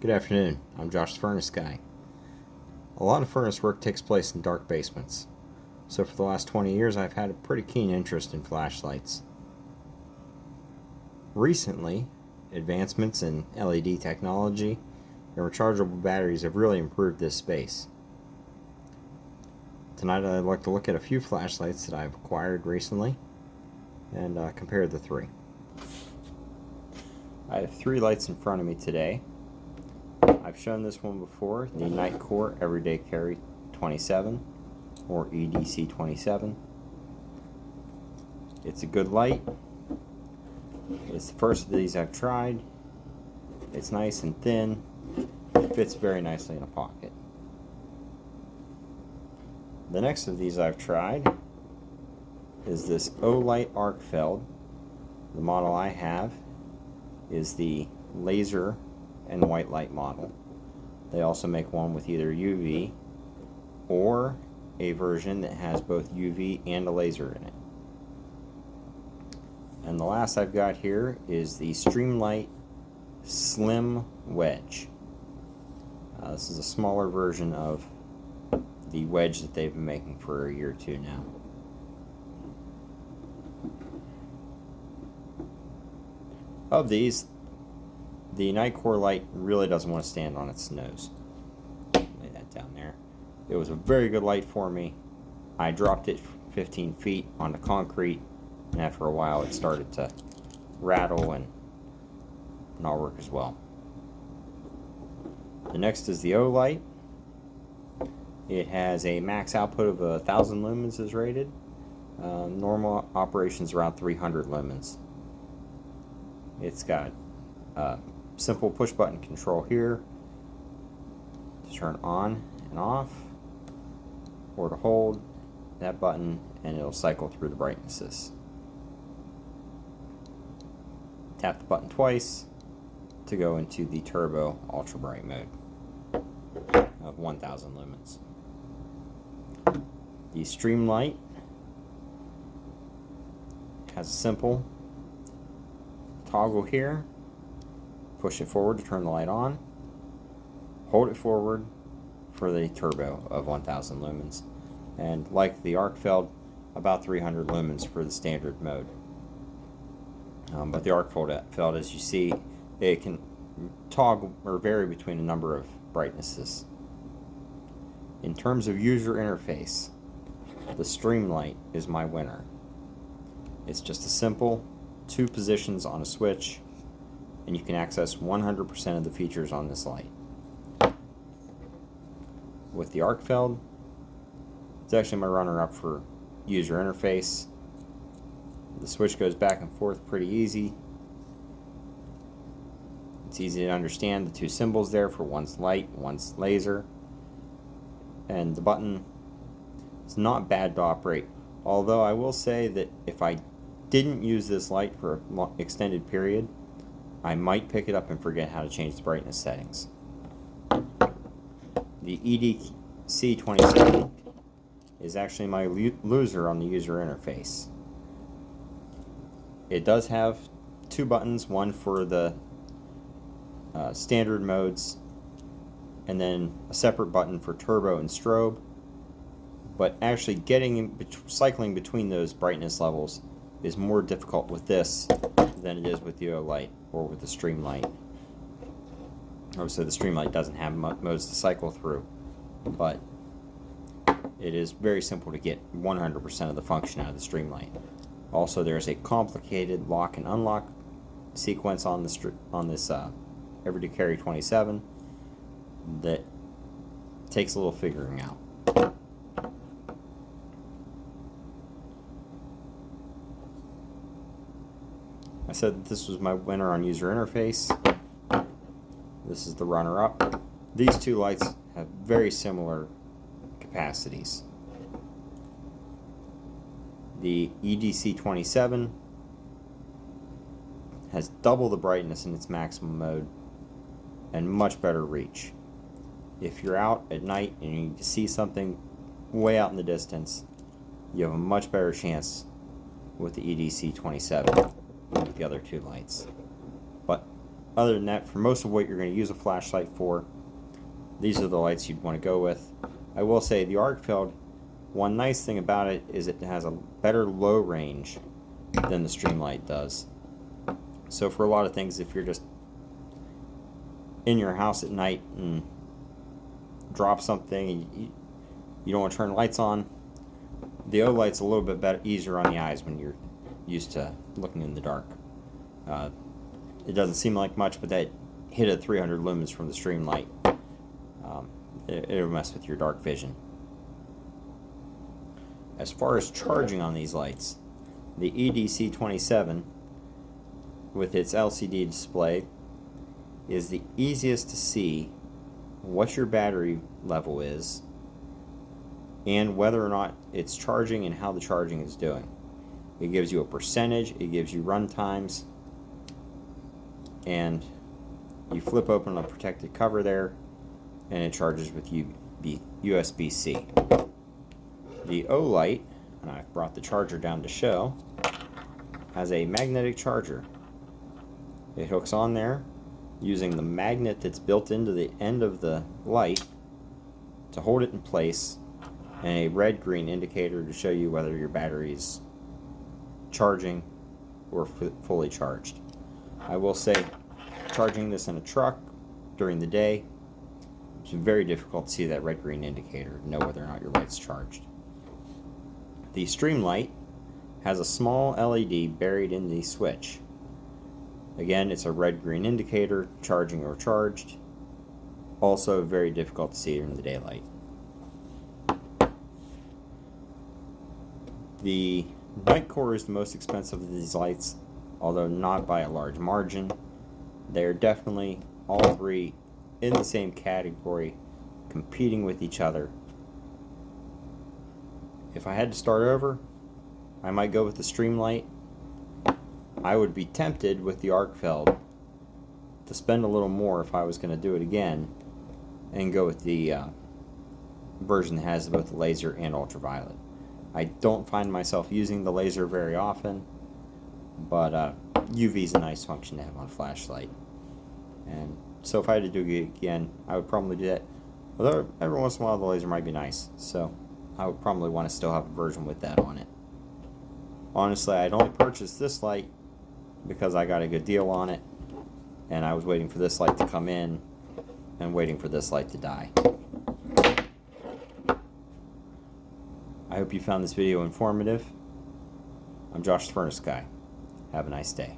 Good afternoon, I'm Josh the Furnace Guy. A lot of furnace work takes place in dark basements, so for the last 20 years I've had a pretty keen interest in flashlights. Recently, advancements in LED technology and rechargeable batteries have really improved this space. Tonight I'd like to look at a few flashlights that I've acquired recently and compare the three. I have three lights in front of me today. I've shown this one before, the Nitecore Everyday Carry 27 or EDC 27. It's a good light. It's the first of these I've tried. It's nice and thin. It fits very nicely in a pocket. The next of these I've tried is this Olight Arkfeld. The model I have is the laser and white light model. They also make one with either UV or a version that has both UV and a laser in it. And the last I've got here is the Streamlight Slim Wedge. This is a smaller version of the wedge that they've been making for a year or two now. Of these, the Nitecore light really doesn't want to stand on its nose. Lay that down there. It was a very good light for me. I dropped it 15 feet onto concrete, and after a while it started to rattle and not work as well. The next is the Olight. It has a max output of 1,000 lumens is rated. Normal operations around 300 lumens. It's got simple push button control here to turn on and off, or to hold that button and it'll cycle through the brightnesses. Tap the button twice to go into the turbo ultra bright mode of 1000 lumens. The Streamlight has a simple toggle here. Push it forward to turn the light on. Hold it forward for the turbo of 1000 lumens. And like the Arkfeld, about 300 lumens for the standard mode. But the Arkfeld, as you see, it can toggle or vary between a number of brightnesses. In terms of user interface, the Streamlight is my winner. It's just a simple 2 positions on a switch, and you can access 100% of the features on this light. With the Arkfeld, it's actually my runner-up for user interface. The switch goes back and forth pretty easy. It's easy to understand the 2 symbols there for one's light, one's laser. And the button is not bad to operate. Although I will say that if I didn't use this light for an extended period, I might pick it up and forget how to change the brightness settings. The EDC 27 is actually my loser on the user interface. It does have 2 buttons, one for the standard modes, and then a separate button for turbo and strobe. But actually cycling between those brightness levels is more difficult with this than it is with the Olight or with the Streamlight. Obviously the Streamlight doesn't have modes to cycle through, but it is very simple to get 100% of the function out of the Streamlight. Also, there's a complicated lock and unlock sequence on this Everyday Carry 27 that takes a little figuring out. I said this was my winner on user interface. This is the runner-up. These 2 lights have very similar capacities. The EDC 27 has double the brightness in its maximum mode and much better reach. If you're out at night and you need to see something way out in the distance, you have a much better chance with the EDC 27 than with the other 2 lights. But other than that, for most of what you're going to use a flashlight for, these are the lights you'd want to go with. I will say the Arkfeld, one nice thing about it is it has a better low range than the Streamlight does. So for a lot of things, if you're just in your house at night and drop something and you don't want to turn the lights on, the O-Light's a little bit easier on the eyes when you're used to looking in the dark. It doesn't seem like much, but that hit of 300 lumens from the Streamlight, it'll mess with your dark vision. As far as charging on these lights, the EDC27 with its LCD display is the easiest to see what your battery level is and whether or not it's charging and how the charging is doing. It gives you a percentage, it gives you run times, and you flip open a protected cover there and it charges with USB-C. The O-Light, and I've brought the charger down to show, has a magnetic charger. It hooks on there using the magnet that's built into the end of the light to hold it in place, and a red-green indicator to show you whether your battery's charging or fully charged. I will say, charging this in a truck during the day, it's very difficult to see that red-green indicator to know whether or not your light's charged. The Streamlight has a small LED buried in the switch. Again, it's a red-green indicator, charging or charged. Also very difficult to see in the daylight. The Night Core is the most expensive of these lights, although not by a large margin. They're definitely all three in the same category, competing with each other. If I had to start over, I might go with the Streamlight. I would be tempted with the Arkfeld to spend a little more if I was going to do it again and go with the version that has both the laser and ultraviolet. I don't find myself using the laser very often, but UV is a nice function to have on a flashlight. And so if I had to do it again, I would probably do that. Although every once in a while the laser might be nice, so I would probably want to still have a version with that on it. Honestly, I'd only purchased this light because I got a good deal on it, and I was waiting for this light to come in and waiting for this light to die. I hope you found this video informative. I'm Josh the Furnace Guy. Have a nice day.